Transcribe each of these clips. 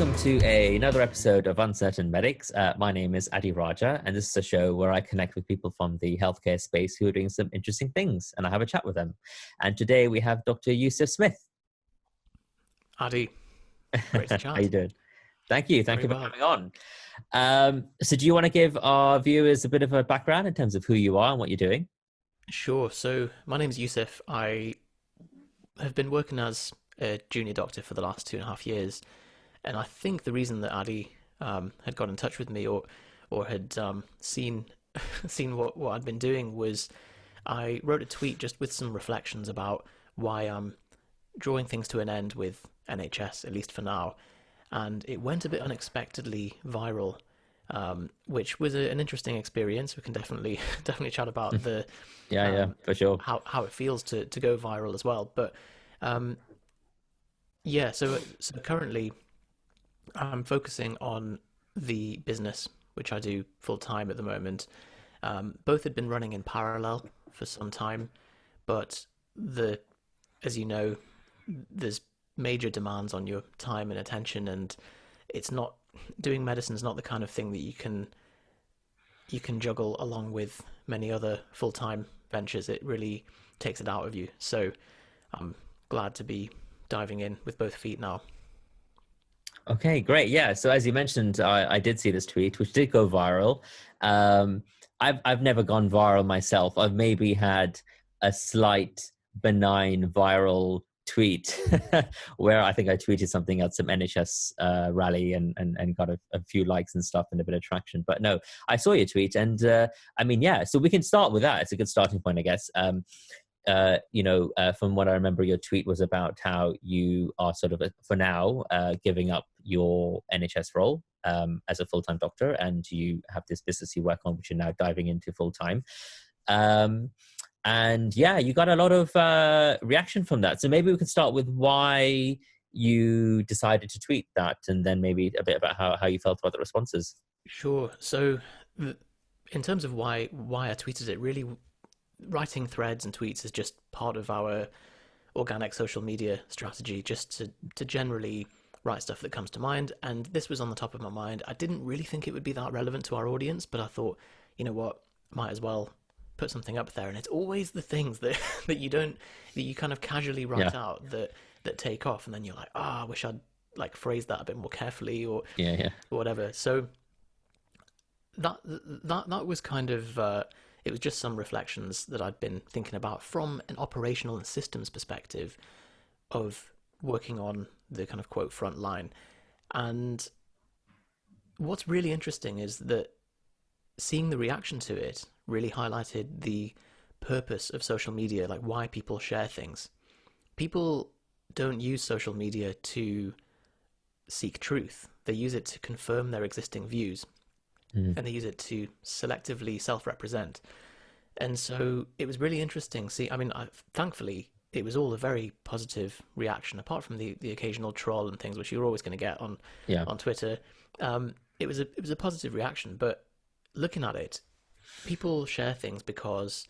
welcome to another episode of Uncertain Medics. My name is Adi Raja, and this is a show where I connect with people from the healthcare space who are doing some interesting things, and I have a chat with them. And today we have Dr. Yusef Smith. Adi, great to chat. How you doing? Thank you. Thank Very you for well. coming on. So do you want to give our viewers a bit of a background in terms of who you are and what you're doing? Sure. So my name is Yusef. I have been working as a junior doctor for the last 2.5 years. And I think the reason that Adi had got in touch with me or had seen what I'd been doing was I wrote a tweet just with some reflections about why I'm drawing things to an end with NHS, at least for now. And it went a bit unexpectedly viral, which was an interesting experience. We can definitely chat about the yeah, for sure. how it feels to go viral as well. But yeah, so currently I'm focusing on the business, which I do full time at the moment. Both had been running in parallel for some time, but as you know, there's major demands on your time and attention, and it's not doing medicine is not the kind of thing that you can juggle along with many other full-time ventures. It really takes it out of you. So I'm glad to be diving in with both feet now. Okay, great. Yeah. So as you mentioned, I did see this tweet, which did go viral. I've never gone viral myself. I've maybe had a slight benign viral tweet where I think I tweeted something at some NHS rally and got a few likes and stuff and a bit of traction. But no, I saw your tweet, and I mean, yeah. So we can start with that. It's a good starting point, I guess. From what I remember, your tweet was about how you are sort of, for now, giving up your NHS role as a full-time doctor, and you have this business you work on, which you're now diving into full-time. And yeah, you got a lot of reaction from that. So maybe we could start with why you decided to tweet that, and then maybe a bit about how you felt about the responses. Sure. So in terms of why I tweeted it, really writing threads and tweets is just part of our organic social media strategy, just to generally write stuff that comes to mind. And this was on the top of my mind. I didn't really think it would be that relevant to our audience, but I thought, you know what, might as well put something up there. And it's always the things that that you kind of casually write out that take off, and then you're like, I wish I'd like phrased that a bit more carefully or whatever. So that was kind of it was just some reflections that I'd been thinking about from an operational and systems perspective of working on the kind of quote front line. And what's really interesting is that seeing the reaction to it really highlighted the purpose of social media, like why people share things. People don't use social media to seek truth. They use it to confirm their existing views, and they use it to selectively self-represent. And so it was really interesting. Thankfully, it was all a very positive reaction, apart from the occasional troll and things, which you're always going to get on Twitter. It was a positive reaction, but looking at it, people share things because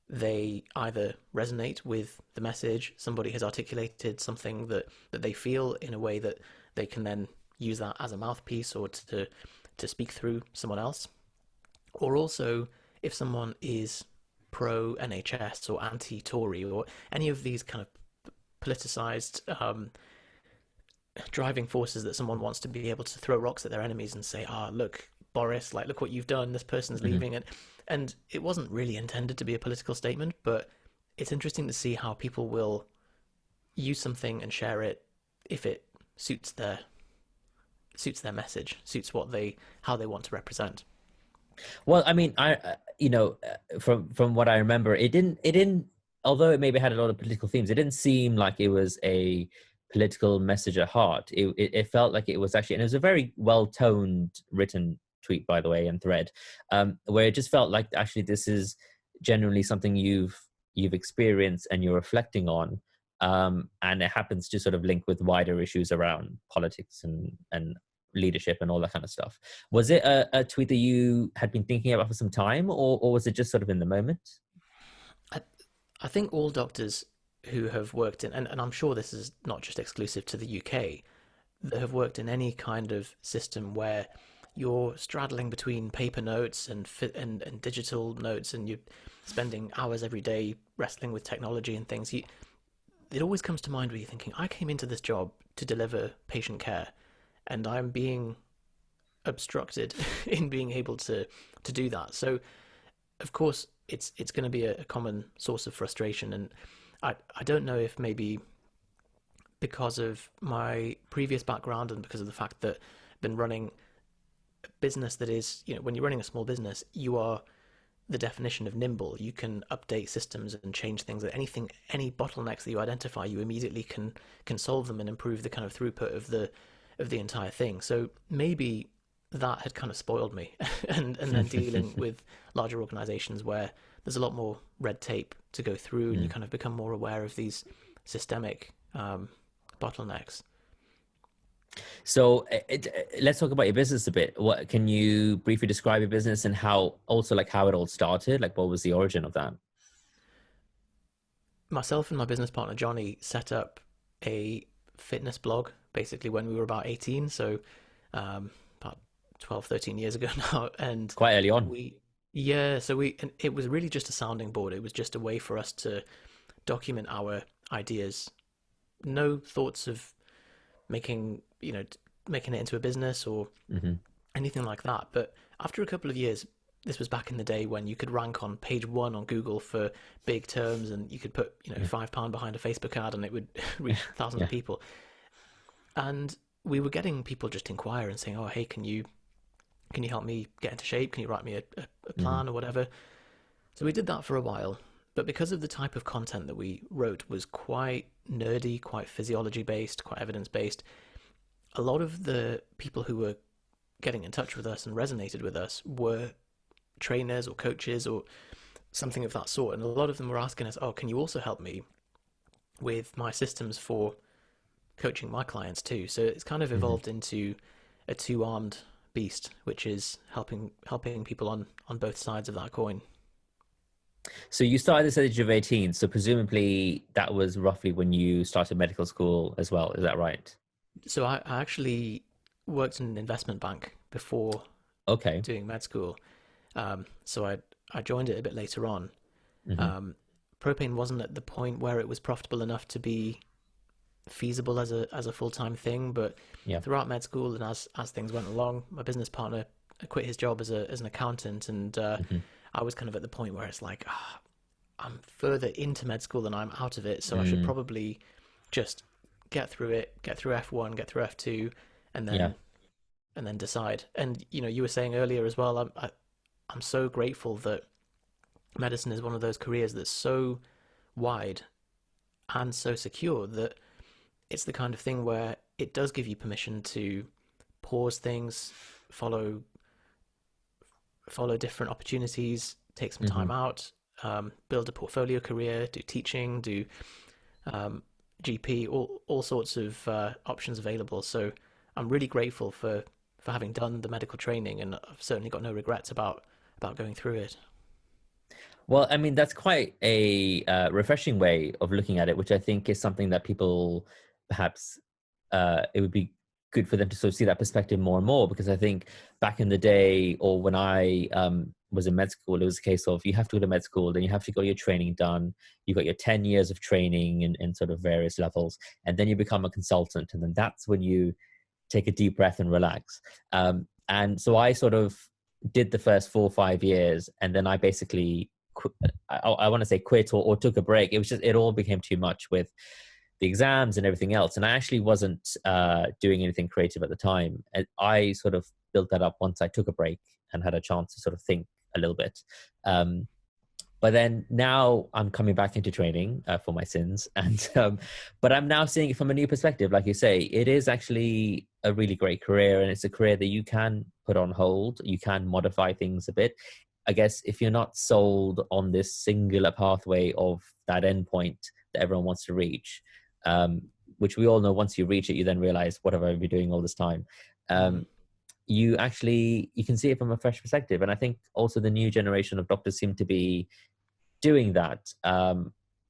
they either resonate with the message, somebody has articulated something that they feel in a way that they can then use that as a mouthpiece or to speak through someone else. Or also, if someone is pro NHS or anti-Tory or any of these kind of politicized driving forces that someone wants to be able to throw rocks at their enemies and say, look, Boris, like, look what you've done, this person's leaving. And it wasn't really intended to be a political statement, but it's interesting to see how people will use something and share it if it suits their message, suits how they want to represent. Well, I mean, from what I remember, it didn't, although it maybe had a lot of political themes, it didn't seem like it was a political message at heart. It felt like it was actually, and it was a very well-toned written tweet, by the way, and thread, where it just felt like actually this is generally something you've experienced and you're reflecting on, and it happens to sort of link with wider issues around politics and leadership and all that kind of stuff. Was it a tweet that you had been thinking about for some time, or was it just sort of in the moment? I think all doctors who have worked in, and I'm sure this is not just exclusive to the UK, that have worked in any kind of system where you're straddling between paper notes and digital notes, and you're spending hours every day wrestling with technology and things. It always comes to mind where you're thinking, I came into this job to deliver patient care, and I'm being obstructed in being able to do that. So of course it's going to be a common source of frustration, and I don't know if maybe because of my previous background and because of the fact that I've been running a business that is, when you're running a small business, you are the definition of nimble. You can update systems and change things. Any bottlenecks that you identify, you immediately can solve them and improve the kind of throughput of the entire thing. So maybe that had kind of spoiled me, and then dealing with larger organizations where there's a lot more red tape to go through, and you kind of become more aware of these systemic bottlenecks. So let's talk about your business a bit. What can you briefly describe your business, and how it all started? Like, what was the origin of that? Myself and my business partner Johnny set up a fitness blog basically when we were about 18, so about 12, 13 years ago now. And Quite early on. and it was really just a sounding board. It was just a way for us to document our ideas. No thoughts of making making it into a business or anything like that. But after a couple of years, this was back in the day when you could rank on page one on Google for big terms, and you could put £5 behind a Facebook ad and it would reach thousands of people. And we were getting people just inquire and saying, oh, hey, can you help me get into shape? Can you write me a plan or whatever? So we did that for a while. But because of the type of content that we wrote was quite nerdy, quite physiology based, quite evidence based, a lot of the people who were getting in touch with us and resonated with us were trainers or coaches or something of that sort. And a lot of them were asking us, oh, can you also help me with my systems for coaching my clients too? So it's kind of evolved into a two-armed beast, which is helping people on both sides of that coin. So you started this at the age of 18. So presumably that was roughly when you started medical school as well. Is that right? So I actually worked in an investment bank before Okay. doing med school. So I joined it a bit later on. hmm Propane wasn't at the point where it was profitable enough to be feasible as a full-time thing, but Yeah. throughout med school and as things went along, my business partner quit his job as an accountant, and hmm I was kind of at the point where it's like, I'm further into med school than I'm out of it, so I should Mm, probably just get through it, get through F1, get through F2, and yeah. then decide. And you were saying earlier as well, I'm so grateful that medicine is one of those careers that's so wide and so secure that it's the kind of thing where it does give you permission to pause things, follow different opportunities, take some hmm time out, build a portfolio career, do teaching, do GP, all sorts of options available. So I'm really grateful for having done the medical training, and I've certainly got no regrets about going through it. Well, I mean, that's quite a refreshing way of looking at it, which I think is something that people perhaps it would be good for them to sort of see that perspective more and more. Because I think back in the day, or when I was in med school, it was a case of you have to go to med school, then you have to get your training done. You got your 10 years of training in sort of various levels, and then you become a consultant, and then that's when you take a deep breath and relax. And so I sort of did the first 4 or 5 years, and then I basically I want to say quit or took a break. It was just, it all became too much with the exams and everything else. And I actually wasn't doing anything creative at the time. And I sort of built that up once I took a break and had a chance to sort of think a little bit. But then now I'm coming back into training for my sins, and but I'm now seeing it from a new perspective. Like you say, it is actually a really great career, and it's a career that you can put on hold. You can modify things a bit. I guess if you're not sold on this singular pathway of that endpoint that everyone wants to reach, which we all know, once you reach it, you then realize, what have I been doing all this time? Mm. You can see it from a fresh perspective. And I think also the new generation of doctors seem to be doing that.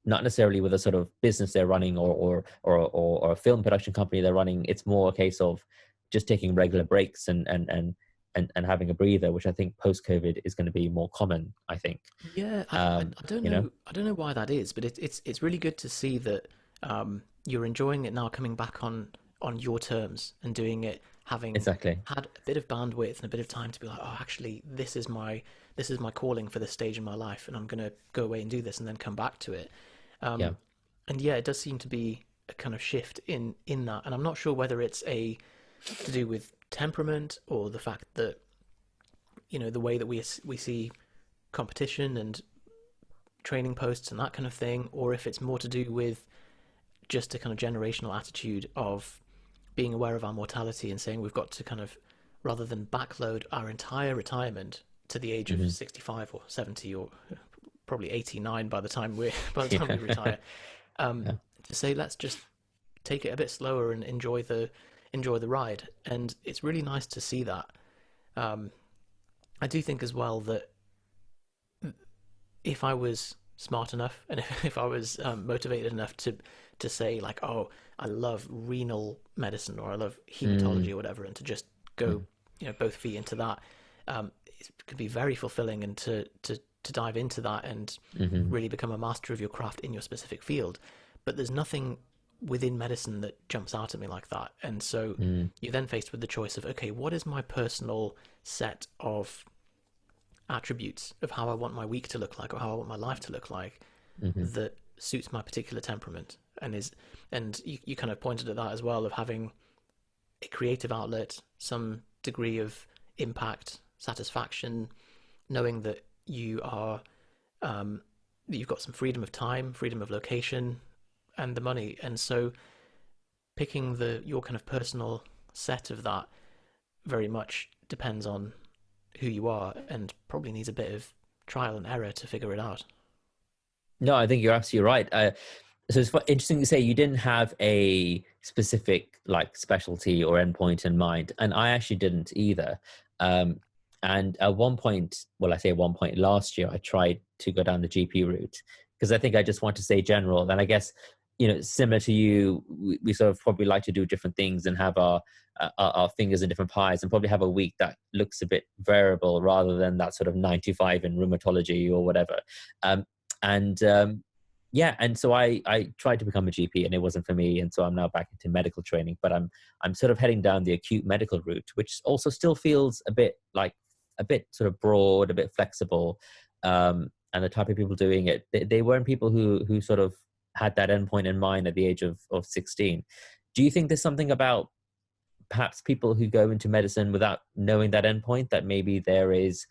not necessarily with a sort of business they're running or a film production company they're running. It's more a case of just taking regular breaks and having a breather, which I think post COVID is going to be more common, I think. Yeah, I don't You know, know. I don't know why that is, but it's really good to see that you're enjoying it now, coming back on your terms and doing it, having exactly. had a bit of bandwidth and a bit of time to be like, oh, actually, this is my calling for this stage in my life, and I'm gonna go away and do this, and then come back to it. Yeah. Um, and yeah, it does seem to be a kind of shift in that, and I'm not sure whether it's a to do with temperament or the fact that the way that we see competition and training posts and that kind of thing, or if it's more to do with just a kind of generational attitude of being aware of our mortality and saying we've got to kind of, rather than backload our entire retirement to the age of Hmm. 65 or 70 or probably 89 by the time we Yeah. retire, Yeah. to say let's just take it a bit slower and enjoy the ride. And it's really nice to see that. Um, I do think as well that if I was smart enough and if I was motivated enough to say like, oh, I love renal medicine or I love Mm. hematology or whatever, and to just go, Mhm. both feet into that, it could be very fulfilling, and to dive into that and Mhm. really become a master of your craft in your specific field. But there's nothing within medicine that jumps out at me like that, and so Mm. you're then faced with the choice of, okay, what is my personal set of attributes of how I want my week to look like or how I want my life to look like Mhm. that suits my particular temperament, and you kind of pointed at that as well, of having a creative outlet, some degree of impact, satisfaction, knowing that that you've got some freedom of time, freedom of location, and the money. And so picking the your kind of personal set of that very much depends on who you are, and probably needs a bit of trial and error to figure it out. No, I think you're absolutely right. So it's interesting to say you didn't have a specific like specialty or endpoint in mind, and I actually didn't either. Um, and at one point, well, I say at one point last year, I tried to go down the GP route because I think I just want to stay general. Then I guess similar to you, we sort of probably like to do different things and have our fingers in different pies, and probably have a week that looks a bit variable rather than that sort of 9 to 5 in rheumatology or whatever. Um, and yeah, and so I tried to become a GP and it wasn't for me, and so I'm now back into medical training, but I'm sort of heading down the acute medical route, which also still feels a bit like a bit sort of broad, a bit flexible. And the type of people doing it, they weren't people who sort of had that endpoint in mind at the age of 16. Do you think there's something about perhaps people who go into medicine without knowing that endpoint, that maybe there is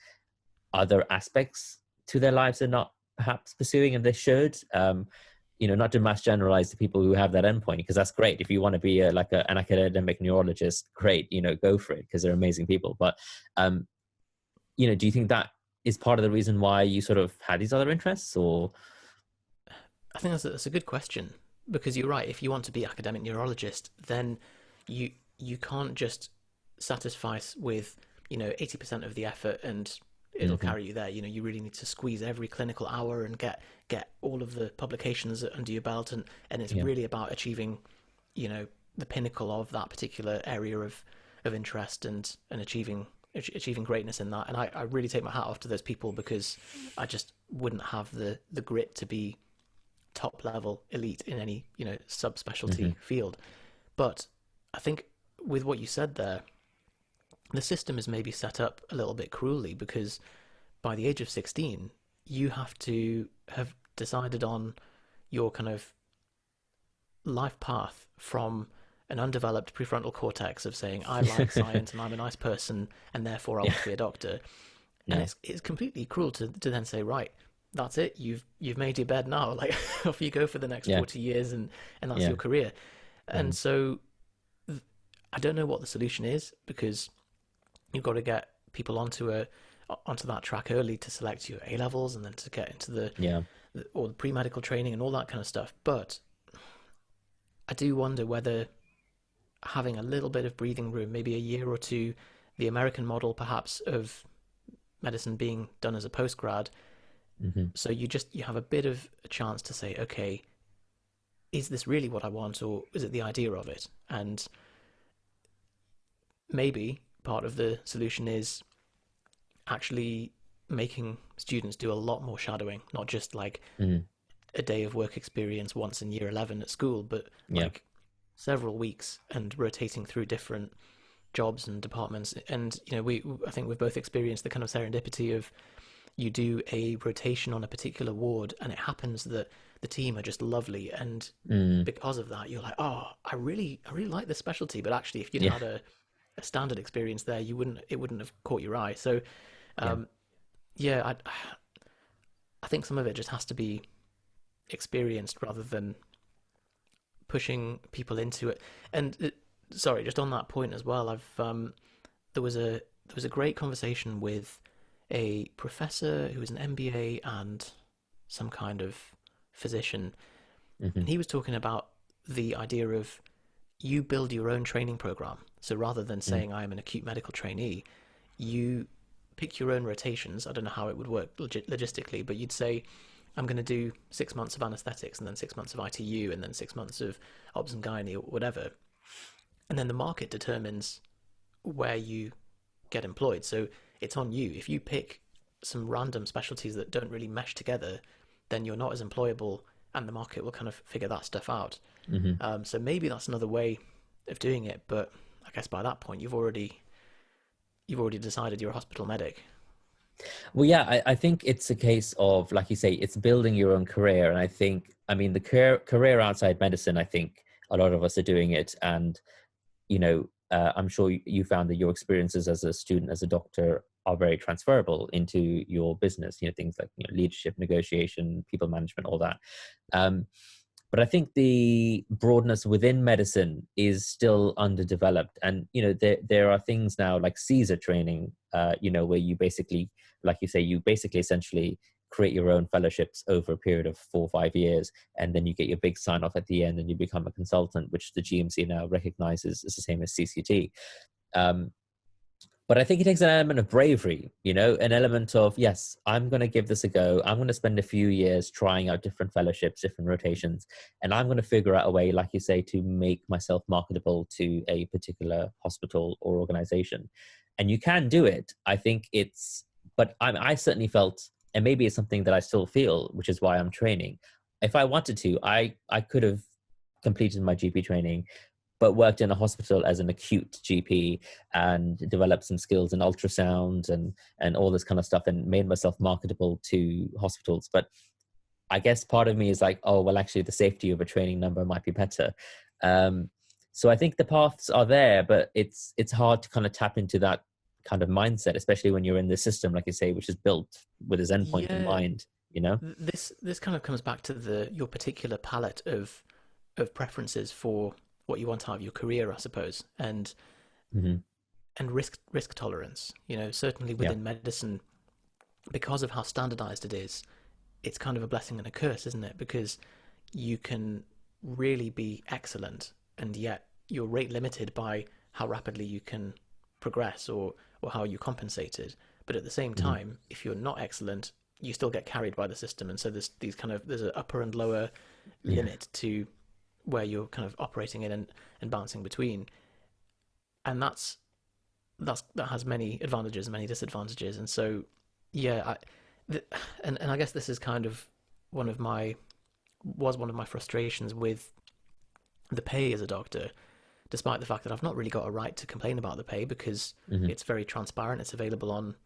other aspects to their lives they're not perhaps pursuing and they should? Not to mass generalize the people who have that endpoint, because that's great. If you want to be an academic neurologist, great, go for it, because they're amazing people. But do you think that is part of the reason why you sort of had these other interests, or? I think that's a good question, because you're right. If you want to be academic neurologist, then you you can't just satisfy with 80% of the effort and it'll Hmm. carry you there. You really need to squeeze every clinical hour and get all of the publications under your belt, and it's Yeah. really about achieving the pinnacle of that particular area of interest, and achieving greatness in that. And I really take my hat off to those people, because I just wouldn't have the grit to be top level elite in any Hmm. subspecialty field. But I think with what you said there, the system is maybe set up a little bit cruelly, because by the age of 16 you have to have decided on your kind of life path from an undeveloped prefrontal cortex of saying I like science and I'm a nice person and therefore I Yeah. want to be a doctor. And Yeah. it's completely cruel to then say, right, that's it, you've made your bed now, like off you go for the next Yeah. 40 years, and that's Yeah. your career. Mm. And so I don't know what the solution is, because you've got to get people onto that track early to select your A levels, and then to get into Yeah. or the pre-medical training and all that kind of stuff. But I do wonder whether having a little bit of breathing room, maybe a year or two, the American model perhaps of medicine being done as a postgrad, Hmm. So you have a bit of a chance to say, okay, is this really what I want, or is it the idea of it? And maybe part of the solution is actually making students do a lot more shadowing, not just like Hmm. a day of work experience once in year 11 at school, but Yeah. like several weeks and rotating through different jobs and departments. And I think we've both experienced the kind of serendipity of you do a rotation on a particular ward, and it happens that the team are just lovely, and Mm. because of that, you're like, oh, I really like this specialty. But actually, if you'd Yeah. had a standard experience there, it wouldn't have caught your eye. So, Yeah. um, yeah, I think some of it just has to be experienced rather than pushing people into it. And sorry, just on that point as well, I've there was a great conversation with a professor who was an MBA and some kind of physician, Hmm. and he was talking about the idea of you build your own training program. So rather than Mm. saying I am an acute medical trainee, you pick your own rotations. I don't know how it would work logistically, but you'd say, I'm going to do 6 months of anesthetics and then 6 months of ITU and then 6 months of obs and gynae or whatever. And then the market determines where you get employed. So it's on you. If you pick some random specialties that don't really mesh together, then you're not as employable and the market will kind of figure that stuff out. Hmm. So maybe that's another way of doing it. But I guess by that point, you've already decided you're a hospital medic. Well, yeah, I think it's a case of, like you say, it's building your own career. And I think, I mean, the career outside medicine, I think a lot of us are doing it. And, I'm sure you found that your experiences as a student, as a doctor, are very transferable into your business, things like, leadership, negotiation, people management, all that. Um, but I think the broadness within medicine is still underdeveloped, and there are things now like Caesar training, where you basically, like you say, you basically essentially create your own fellowships over a period of 4 or 5 years, and then you get your big sign off at the end, and you become a consultant, which the GMC now recognizes as the same as CCT. Um, but I think it takes an element of bravery, an element of, yes, I'm going to give this a go. I'm going to spend a few years trying out different fellowships, different rotations, and I'm going to figure out a way, like you say, to make myself marketable to a particular hospital or organization. And you can do it. I think but I certainly felt, and maybe it's something that I still feel, which is why I'm training. If I wanted to, I could have completed my GP training but worked in a hospital as an acute GP and developed some skills in ultrasound and all this kind of stuff and made myself marketable to hospitals. But I guess part of me is like, oh, well, actually, the safety of a training number might be better. Um, so I think the paths are there, but it's hard to kind of tap into that kind of mindset, especially when you're in the system, like you say, which is built with its endpoint in Yeah, mind, you know? this kind of comes back to the your particular palette of preferences for what you want out of your career, I suppose, Hmm. and risk tolerance. Certainly Yeah. within medicine, because of how standardized it is, it's kind of a blessing and a curse, isn't it? Because you can really be excellent, and yet you're rate limited by how rapidly you can progress or how you compensated. But at the same Hmm. time, if you're not excellent, you still get carried by the system, and so there's an upper and lower Yeah. limit to where you're kind of operating in and bouncing between, and that has many advantages and many disadvantages. And so yeah, and I guess this is kind of one of my one of my frustrations with the pay as a doctor, despite the fact that I've not really got a right to complain about the pay because Hmm. it's very transparent. It's available on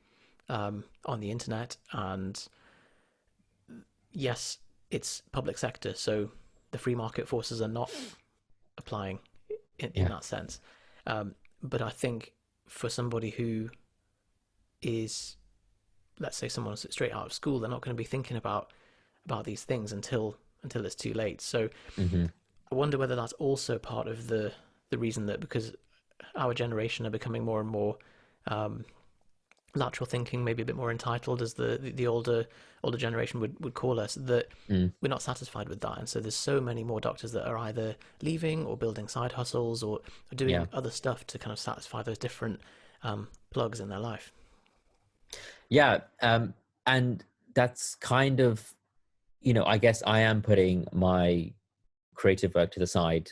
the internet, and yes, it's public sector, so the free market forces are not applying in Yeah. that sense. But I think for somebody who is, let's say, someone straight out of school, they're not going to be thinking about these things until it's too late. So Hmm. I wonder whether that's also part of the reason that because our generation are becoming more and more um, lateral thinking, maybe a bit more entitled, as the older generation would call us, that Mm. we're not satisfied with that, and so there's so many more doctors that are either leaving or building side hustles or Yeah. doing other stuff to kind of satisfy those different plugs in their life. Yeah. And that's kind of, I guess I am putting my creative work to the side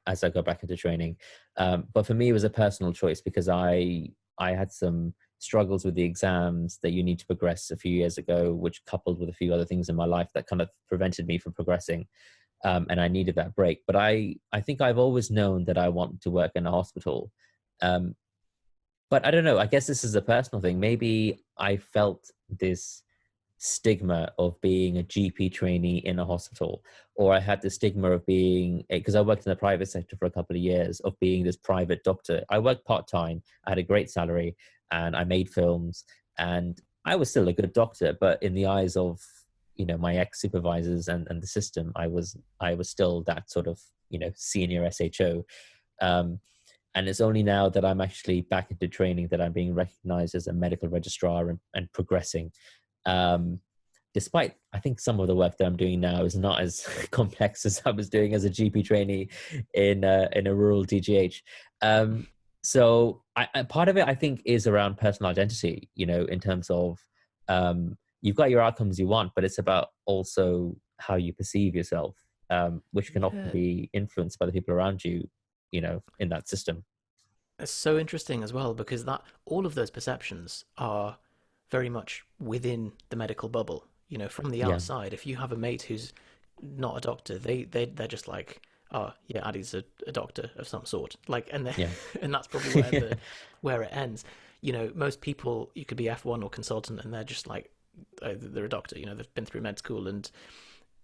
as I go back into training. But for me, it was a personal choice because I had some struggles with the exams that you need to progress a few years ago, which coupled with a few other things in my life that kind of prevented me from progressing. And I needed that break. But I think I've always known that I want to work in a hospital. Um, but I don't know. I guess this is a personal thing. Maybe I felt this stigma of being a GP trainee in a hospital, or I had the stigma of being, because I worked in the private sector for a couple of years, of being this private doctor. I worked part-time, I had a great salary, and I made films, and I was still a good doctor, but in the eyes of, my ex-supervisors and the system, I was still that sort of, senior SHO. And it's only now that I'm actually back into training that I'm being recognized as a medical registrar and progressing. Despite, I think some of the work that I'm doing now is not as complex as I was doing as a GP trainee in a rural DGH. So part of it, I think, is around personal identity, in terms of you've got your outcomes you want, but it's about also how you perceive yourself, which can often Yeah, be influenced by the people around you, in that system. it's so interesting as well because that all of those perceptions are very much within the medical bubble. From the Yeah. outside, if you have a mate who's not a doctor, they're just like, oh yeah, Addy's a doctor of some sort. Like, and Yeah. and that's probably where the where it ends. Most people, you could be F1 or consultant, and they're just like, they're a doctor. They've been through med school and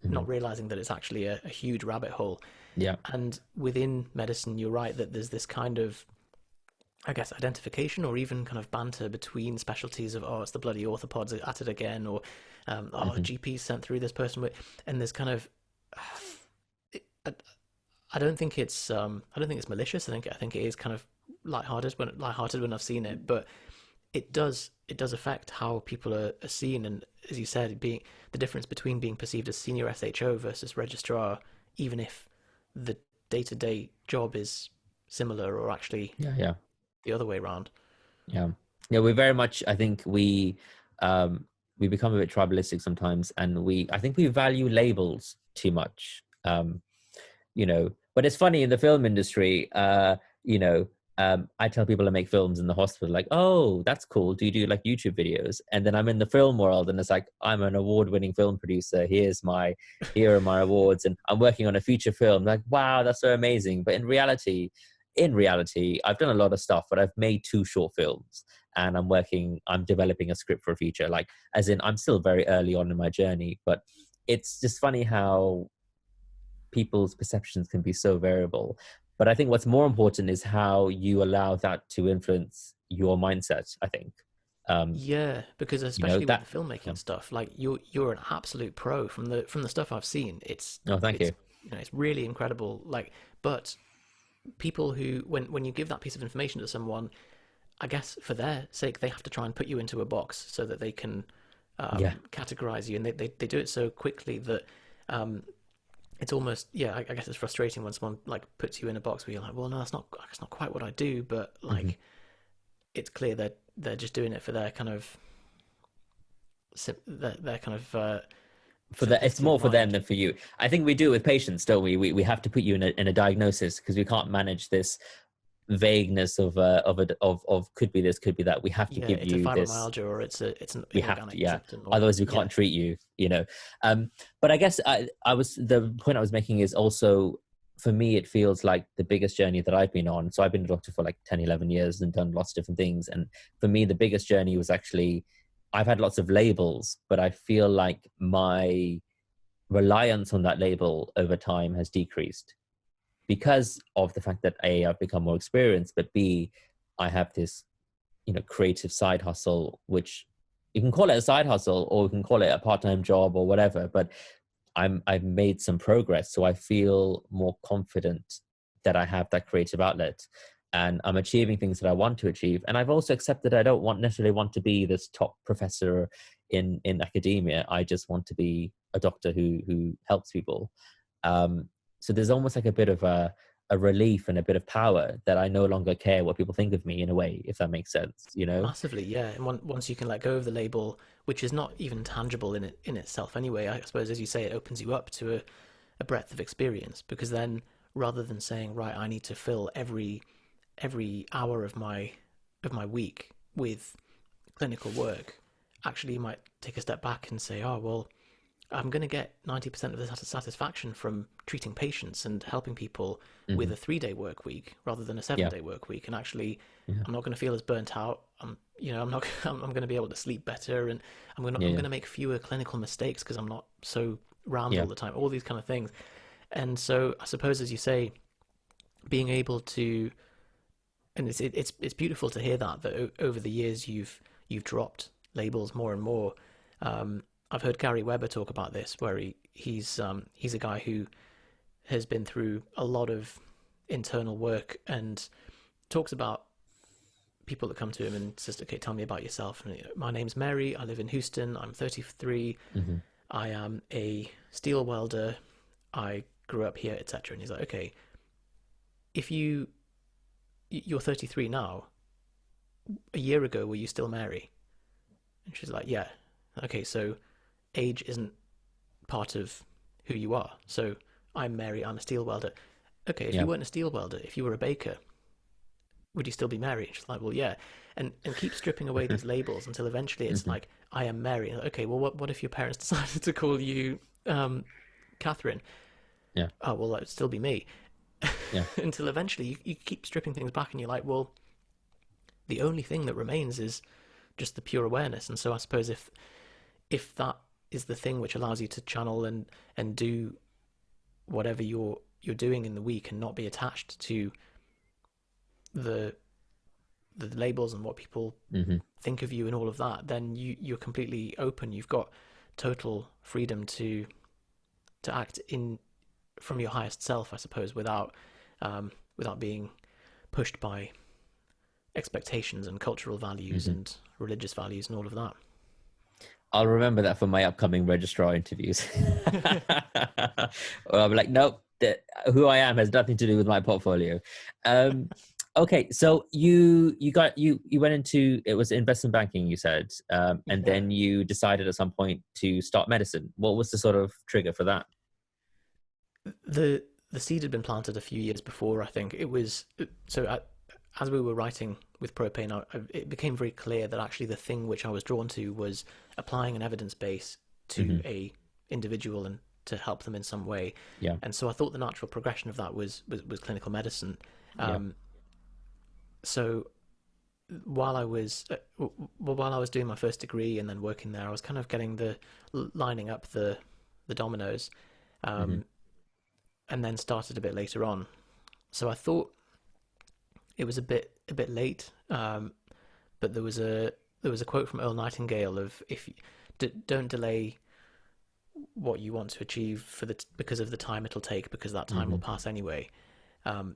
Mhm. not realizing that it's actually a huge rabbit hole. Yeah. And within medicine, you're right that there's this kind of, I guess, identification or even kind of banter between specialties of, oh, it's the bloody orthopods at it again, or oh, Hmm. GP sent through this person with, and there's kind of, I, I don't think it's malicious. I think it is kind of lighthearted when I've seen it, but it does affect how people are seen, and as you said, being the difference between being perceived as senior SHO versus registrar, even if the day-to-day job is similar or actually Yeah. Yeah. the other way around. Yeah. Yeah, we very much, I think um we become a bit tribalistic sometimes, and I think we value labels too much. But it's funny in the film industry, I tell people I make films in the hospital, like, oh, that's cool. Do you do like YouTube videos? And then I'm in the film world and it's like, I'm an award-winning film producer. Here are my awards, and I'm working on a feature film. Like, wow, that's so amazing. But in reality, I've done a lot of stuff, but I've made 2 short films and I'm developing a script for a feature. Like, as in, I'm still very early on in my journey, but it's just funny how people's perceptions can be so variable. But I think what's more important is how you allow that to influence your mindset, I think. Um, Yeah, because especially with that, the filmmaking stuff, like you're an absolute pro from the stuff I've seen. It's no, thank it's you. it's really incredible. Like, but people who when you give that piece of information to someone, I guess for their sake, they have to try and put you into a box so that they can Yeah, categorize you, and they do it so quickly that um, it's almost, yeah. I guess it's frustrating when someone like puts you in a box where you're like, well, no, that's not quite what I do, but hmm, like it's clear that they're just doing it for their kind of their kind of it's simplicity of more for them mind. than for you. I think we do it with patients, don't we? We have to put you in a diagnosis because we can't manage this vagueness of could be this, could be that. We have to Yeah, give it's a you this. fibromyalgia or it's an We have inorganic to, yeah, symptom or otherwise we yeah. can't treat you. But I guess the point I was making is also, for me, it feels like the biggest journey that I've been on. So I've been a doctor for like 10, 11 years and done lots of different things, and for me the biggest journey was actually, I've had lots of labels, but I feel like my reliance on that label over time has decreased because of the fact that A, I've become more experienced, but B, I have this creative side hustle, which you can call it a side hustle or you can call it a part-time job or whatever, but I've made some progress, so I feel more confident that I have that creative outlet and I'm achieving things that I want to achieve. And I've also accepted I don't necessarily want to be this top professor in academia. I just want to be a doctor who helps people. um so there's almost like a bit of a relief and a bit of power that I no longer care what people think of me, in a way, if that makes sense, you know? Massively, yeah. And once you can let go of the label, which is not even tangible in itself anyway, I suppose, as you say, it opens you up to a breadth of experience, because then rather than saying, right, I need to fill every hour of my week with clinical work, actually you might take a step back and say, oh well, I'm going to get 90% of the satisfaction from treating patients and helping people with a 3-day work week rather than a 7-day work week. And actually, I'm not going to feel as burnt out. I'm not. I'm going to be able to sleep better, and I'm going to make fewer clinical mistakes because I'm not so rammed all the time. All these kind of things. And so, I suppose, as you say, being able to, and it's beautiful to hear that over the years you've dropped labels more and more. I've heard Gary Weber talk about this, where he's a guy who has been through a lot of internal work and talks about people that come to him and says, okay, tell me about yourself. And my name's Mary. I live in Houston. I'm 33. I am a steel welder. I grew up here, etc. And he's like, okay, if you're 33 now, a year ago, were you still Mary? And she's like, yeah. Okay, so age isn't part of who you are. So I'm Mary, I'm a steel welder. Okay, if you weren't a steel welder, if you were a baker, would you still be Mary? And she's like, well, yeah. And keep stripping away these labels until eventually it's like, I am Mary. And okay, well, what if your parents decided to call you Catherine? Yeah. Oh, well, that would still be me. Yeah. Until eventually you keep stripping things back and you're like, well, the only thing that remains is just the pure awareness. And so I suppose if that is the thing which allows you to channel and do whatever you're doing in the week and not be attached to the labels and what people think of you and all of that, then you're completely open. You've got total freedom to act from your highest self, I suppose, without being pushed by expectations and cultural values and religious values and all of that. I'll remember that for my upcoming registrar interviews. Or I'll be like, nope, who I am has nothing to do with my portfolio. Okay, so you went into, it was investment banking, you said, and then you decided at some point to start medicine. What was the sort of trigger for that? The seed had been planted a few years before, I think. It was as we were writing with Propane, it became very clear that actually the thing which I was drawn to was applying an evidence base to a individual and to help them in some way. Yeah. And so I thought the natural progression of that was clinical medicine. So while I was doing my first degree and then working there, I was kind of getting lining up the dominoes, and then started a bit later on. So I thought it was a bit late, but there was a quote from Earl Nightingale of, if you don't delay what you want to achieve because of the time it'll take, because that time will pass anyway. And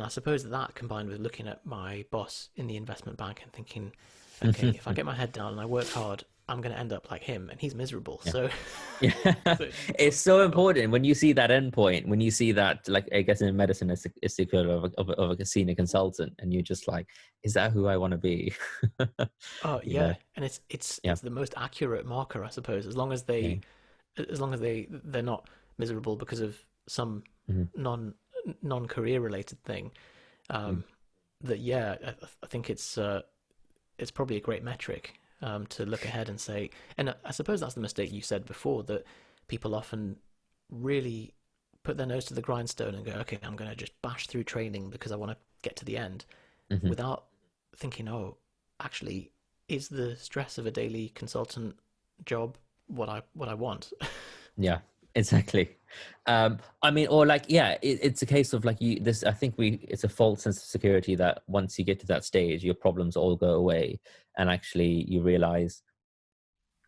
I suppose that combined with looking at my boss in the investment bank and thinking, okay, if I get my head down and I work hard, I'm going to end up like him, and he's miserable. So it's so important when you see that endpoint, when you see that, like, I guess in medicine, it's the equivalent of a senior consultant, and you're just like, is that who I want to be? Oh yeah. And it's the most accurate marker, I suppose, as long as they're not miserable because of some non-career related thing. I think it's probably a great metric to look ahead and say. And I suppose that's the mistake you said before, that people often really put their nose to the grindstone and go, okay, I'm going to just bash through training because I want to get to the end, without thinking, oh, actually, is the stress of a daily consultant job what I want? Yeah, exactly. I mean, or like, it's a case of like I think it's a false sense of security that once you get to that stage, your problems all go away, and actually you realize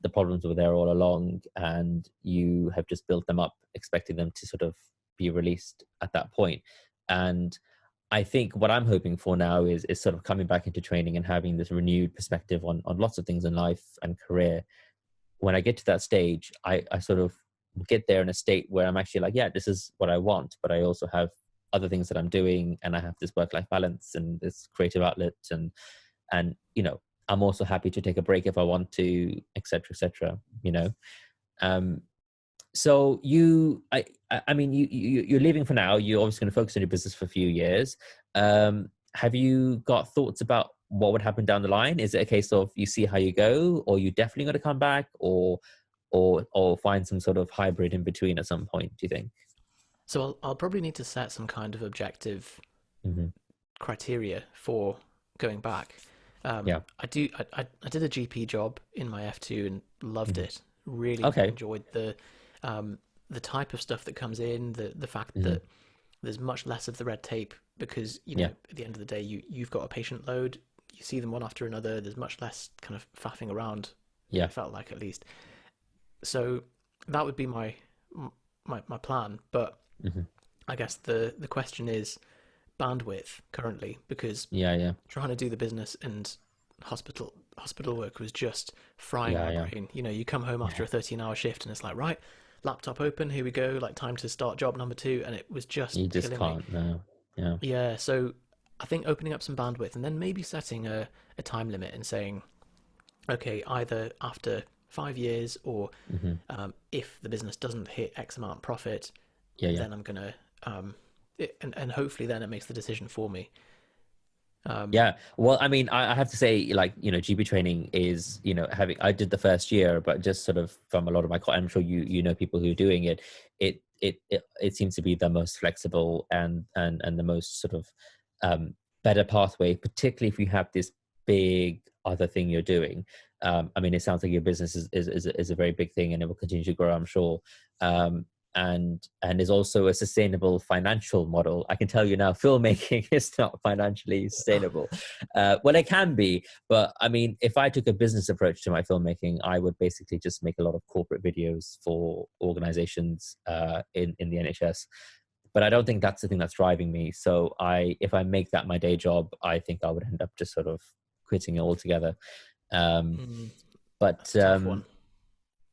the problems were there all along, and you have just built them up, expecting them to sort of be released at that point. And I think what I'm hoping for now is sort of coming back into training and having this renewed perspective on lots of things in life and career. When I get to that stage, I sort of get there in a state where I'm actually like, yeah, this is what I want, but I also have other things that I'm doing, and I have this work-life balance and this creative outlet, and I'm also happy to take a break if I want to, etc., etc. Um, so I mean, you're leaving for now. You're obviously going to focus on your business for a few years. Have you got thoughts about what would happen down the line? Is it a case of you see how you go, or you definitely going to come back, or find some sort of hybrid in between at some point? Do you think? So I'll probably need to set some kind of objective Hmm. criteria for going back. Yeah. I did a GP job in my F2 and loved Hmm. it. Really Okay. enjoyed the type of stuff that comes in, the fact Hmm. that there's much less of the red tape because, Yeah. at the end of the day, you've got a patient load, you see them one after another. There's much less kind of faffing around. Yeah. It felt like, at least. So that would be my plan. But Hmm. I guess the question is bandwidth currently, because Yeah. Yeah. trying to do the business and hospital work was just frying Yeah. my Yeah. brain. You come home after Yeah. a 13-hour shift and it's like, right, laptop open, here we go, like time to start job number two, and it was just You just killing me. can't. No. Yeah. Yeah, so I think opening up some bandwidth and then maybe setting a time limit and saying, okay, either after 5 years or Hmm. if the business doesn't hit X amount profit, Yeah. Yeah. then I'm gonna and hopefully then it makes the decision for me. Um, Yeah. Well, I mean, I have to say, like, GP training is, I did the first year, but just sort of from a lot of I'm sure you know people who are doing it. It seems to be the most flexible and the most sort of um, better pathway, particularly if you have this big other thing you're doing. I mean, it sounds like your business is a very big thing, and it will continue to grow, I'm sure. Um, and is also a sustainable financial model. I can tell you now, filmmaking is not financially sustainable. Well, it can be, but I mean, if I took a business approach to my filmmaking, I would basically just make a lot of corporate videos for organizations in the NHS. But I don't think that's the thing that's driving me. So if I make that my day job, I think I would end up just sort of quitting it altogether. Um, mm, but that's a tough one.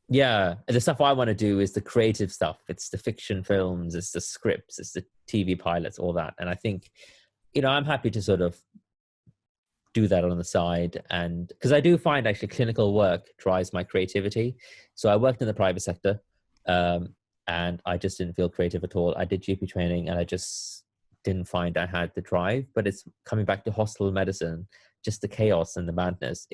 yeah, the stuff I want to do is the creative stuff. It's the fiction films, it's the scripts, it's the TV pilots, all that. And I think, I'm happy to sort of do that on the side. And because I do find actually clinical work drives my creativity. So I worked in the private sector, um, and I just didn't feel creative at all. I did GP training and I just didn't find I had the drive. But it's coming back to hospital medicine, just the chaos and the madness.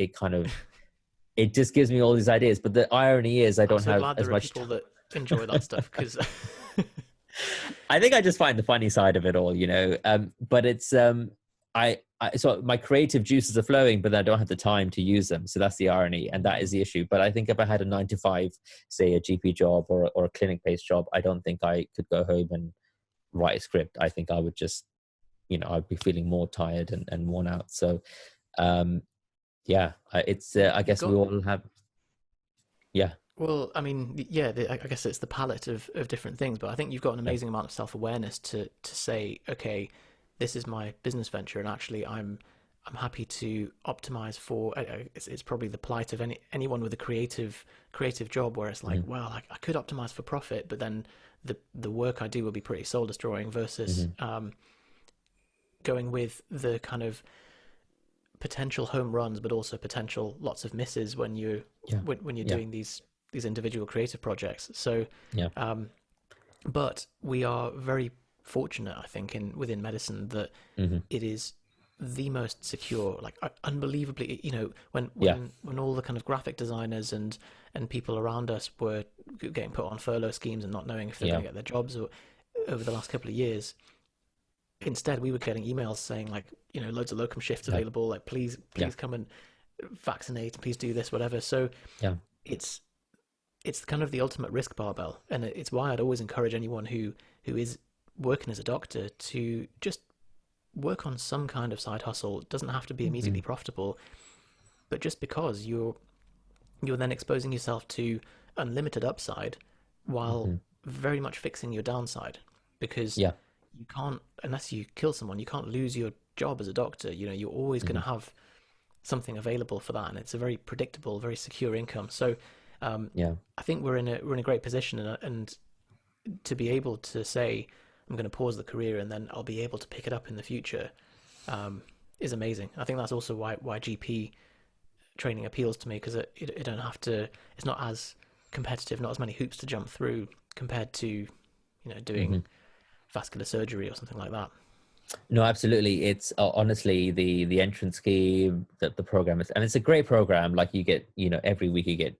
It just gives me all these ideas. But the irony is I I'm don't so have glad as there are much people time. that enjoy that stuff because I think I just find the funny side of it all, but it's so my creative juices are flowing, but I don't have the time to use them. So that's the irony, and that is the issue. But I think if I had a 9 to 5, say a GP job or a clinic based job, I don't think I could go home and write a script. I think I would just, I'd be feeling more tired and worn out. So um, yeah, it's I you've guess we got. all have. Yeah, Well, I mean, yeah, I guess it's the palette of different things, but I think you've got an yeah, amazing amount of self-awareness to say, okay, this is my business venture, and actually, I'm happy to optimize for. It's probably the plight of anyone with a creative job, where it's like, hmm, well, I could optimize for profit, but then the work I do will be pretty soul destroying versus hmm, going with the kind of potential home runs, but also potential lots of misses when yeah, when you're yeah, doing these individual creative projects. So, yeah, um, but we are very fortunate, I think, in within medicine that hmm, it is the most secure, like unbelievably, when yeah, all the kind of graphic designers and people around us were getting put on furlough schemes and not knowing if they're yeah, going to get their jobs or over the last couple of years. Instead, we were getting emails saying like, loads of locum shifts yeah, available, like please yeah, come and vaccinate, please do this, whatever. So yeah. it's it's kind of the ultimate risk barbell, and it's why I'd always encourage anyone who is working as a doctor to just work on some kind of side hustle. It doesn't have to be Hmm. immediately profitable, but just because you're then exposing yourself to unlimited upside while Hmm. very much fixing your downside, because Yeah. you can't, unless you kill someone, you can't lose your job as a doctor. You're always going Hmm. to have something available for that, and it's a very predictable, very secure income. So um, Yeah. I think we're in a great position, and to be able to say, I'm going to pause the career and then I'll be able to pick it up in the future, is amazing. I think that's also why GP training appeals to me, because it don't have to, it's not as competitive, not as many hoops to jump through compared to, you know, doing vascular surgery or something like that. No, absolutely. It's honestly the entrance scheme that the program is, and it's a great program. Like you get, you know, every week you get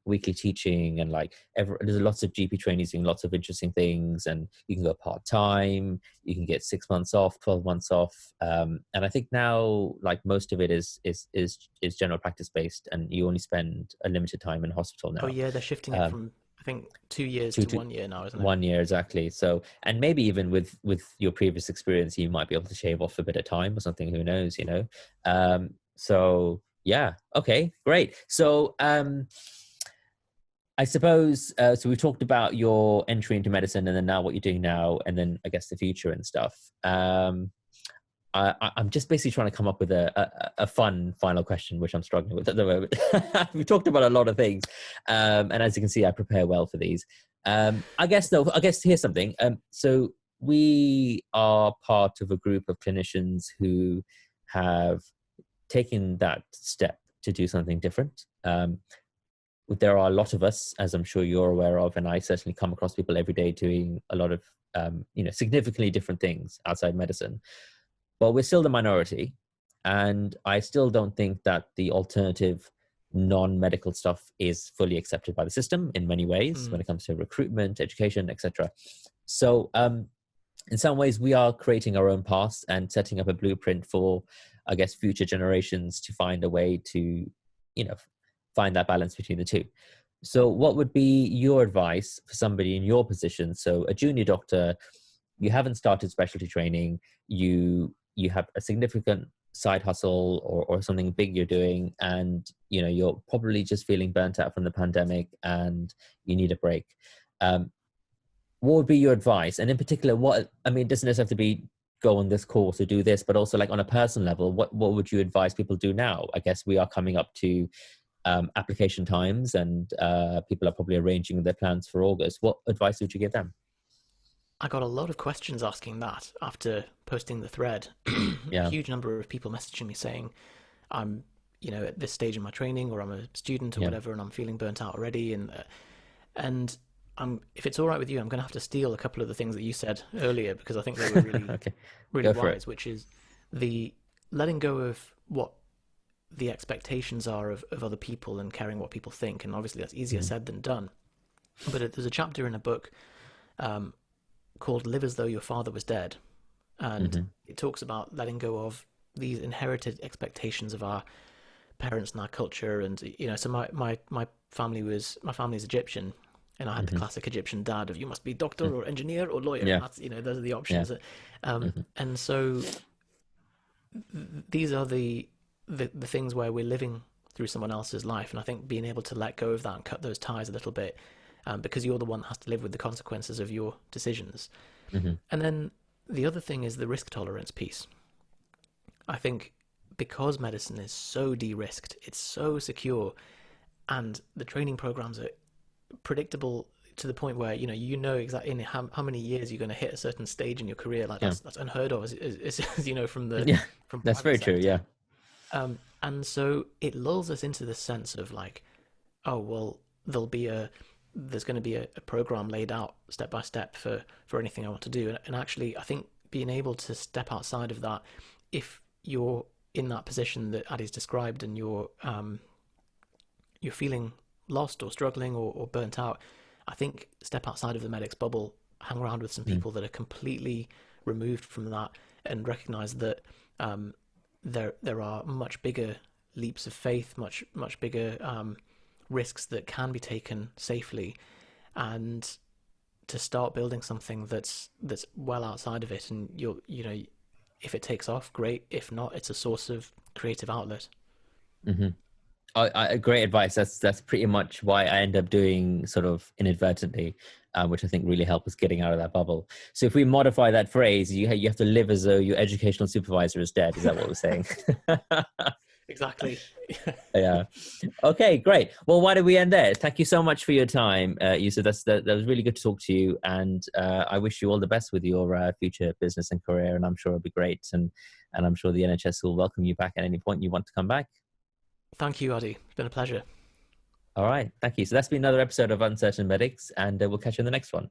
weekly teaching, and like there's lots of GP trainees doing lots of interesting things, and you can go part time. You can get 6 months off, 12 months off, and I think now like most of it is general practice based, and you only spend a limited time in hospital now. Oh yeah, they're shifting it from, I think, 2 years two, to 1 year now, isn't it? 1 year, exactly. So, and maybe even with your previous experience, you might be able to shave off a bit of time or something. Who knows, you know? So yeah, okay, great. So I suppose so. We've talked about your entry into medicine, and then now what you're doing now, and then I guess the future and stuff. I'm just basically trying to come up with a fun final question, which I'm struggling with at the moment. We've talked about a lot of things, and as you can see, I prepare well for these. I guess here's something. So we are part of a group of clinicians who have taken that step to do something different. There are a lot of us, as I'm sure you're aware of, and I certainly come across people every day doing a lot of, you know, significantly different things outside medicine. But we're still the minority, and I still don't think that the alternative non-medical stuff is fully accepted by the system in many ways when it comes to recruitment, education, etc. So in some ways we are creating our own paths and setting up a blueprint for, I guess, future generations to find a way to, you know, find that balance between the two. So what would be your advice for somebody in your position? So a junior doctor, you haven't started specialty training, you have a significant side hustle or something big you're doing, and you know you're probably just feeling burnt out from the pandemic and you need a break. What would be your advice? And in particular, what, I mean, it doesn't necessarily have to be go on this course or do this, but also like on a personal level, what would you advise people do now? I guess we are coming up to application times, and people are probably arranging their plans for August. What advice would you give them? I got a lot of questions asking that after posting the thread. A Yeah, huge number of people messaging me saying, I'm, you know, at this stage in my training, or I'm a student or yeah. whatever, and I'm feeling burnt out already. And if it's all right with you, I'm going to have to steal a couple of the things that you said earlier, because I think they were really, Okay, really go for it. wise, which is the letting go of what the expectations are of other people and caring what people think. And obviously that's easier Mm-hmm. said than done. But there's a chapter in a book called Live as Though Your Father Was Dead. And Mm-hmm. it talks about letting go of these inherited expectations of our parents and our culture. And, you know, so my family's Egyptian, and I had the Mm-hmm. classic Egyptian dad of, you must be doctor or engineer or lawyer. Yeah, And that's, you know, those are the yeah. options. Mm-hmm. And so these are the things where we're living through someone else's life. And I think being able to let go of that and cut those ties a little bit, because you're the one that has to live with the consequences of your decisions. Mm-hmm. And then the other thing is the risk tolerance piece. I think because medicine is so de-risked, it's so secure, and the training programs are predictable to the point where you know exactly in how many years you're going to hit a certain stage in your career. Like Yeah, that's unheard of, as you know, yeah. from That's private very true. sector. Yeah. And so it lulls us into the sense of like, oh well, there's going to be a program laid out step by step for anything I want to do. And actually, I think being able to step outside of that, if you're in that position that Adi's described, and you're feeling lost or struggling or burnt out, I think step outside of the medics bubble, hang around with some Mm-hmm. people that are completely removed from that, and recognize that there are much bigger leaps of faith, much bigger risks that can be taken safely, and to start building something that's well outside of it. And you know, if it takes off, great. If not, it's a source of creative outlet. Mm-hmm. Great advice. That's pretty much why I end up doing sort of inadvertently, which I think really helped us getting out of that bubble. So if we modify that phrase, you have to live as though your educational supervisor is dead. Is that what we're saying? Exactly. Yeah. Okay, great. Well, why don't we end there? Thank you so much for your time, Yusuf. That was really good to talk to you, and I wish you all the best with your future business and career. And I'm sure it'll be great. And I'm sure the NHS will welcome you back at any point you want to come back. Thank you, Adi. It's been a pleasure. All right. Thank you. So that's been another episode of Uncertain Medics, and we'll catch you in the next one.